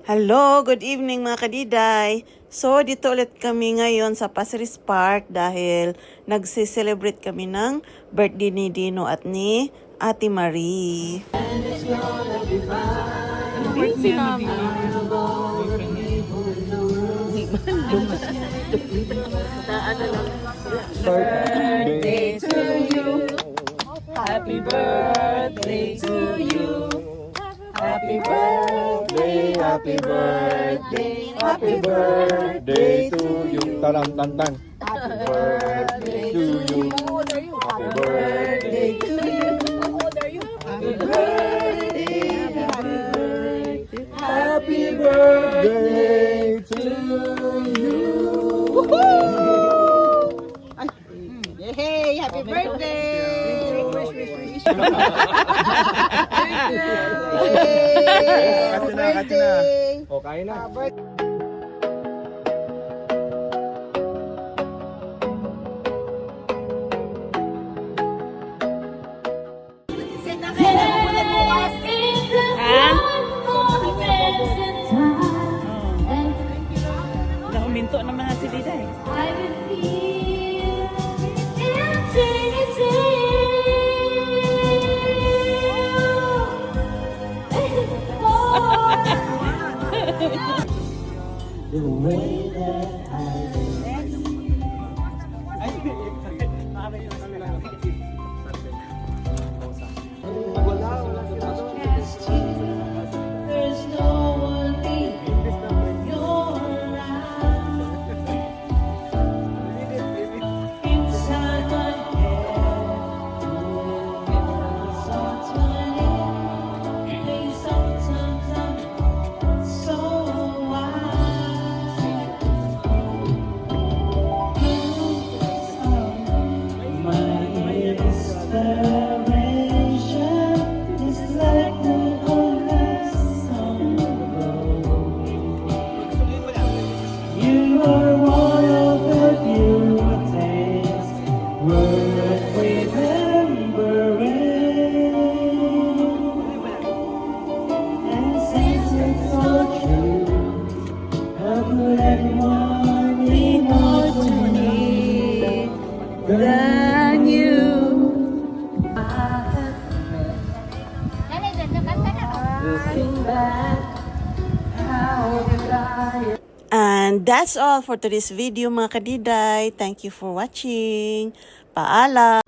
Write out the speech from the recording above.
Hello, good evening mga kadiday. So, dito ulit kami ngayon sa Pasir Park dahil nagse-celebrate kami ng birthday ni Dino at ni Ate Marie. Busy namin. Birthday to you. Happy birthday to you. Happy birthday, happy birthday, happy birthday to you. Tarang tan tan. Happy birthday to you. Happy birthday to you. Happy birthday, happy birthday, happy birthday to you. Hey, happy birthday! Wish, wish, wish. Kati na, kati na. O, kain na. Nahuminto naman na si Diday. There's no one leaving your life. Inside my head, it's all turning. Hey, sometimes I'm so wild. My inspiration is like no other song. You are one of the few things worth remembering. And since it's so true, how could anyone be more to me than you? Looking back, how did I? And that's all for today's video mga kadiday. Thank you for watching. Paalam!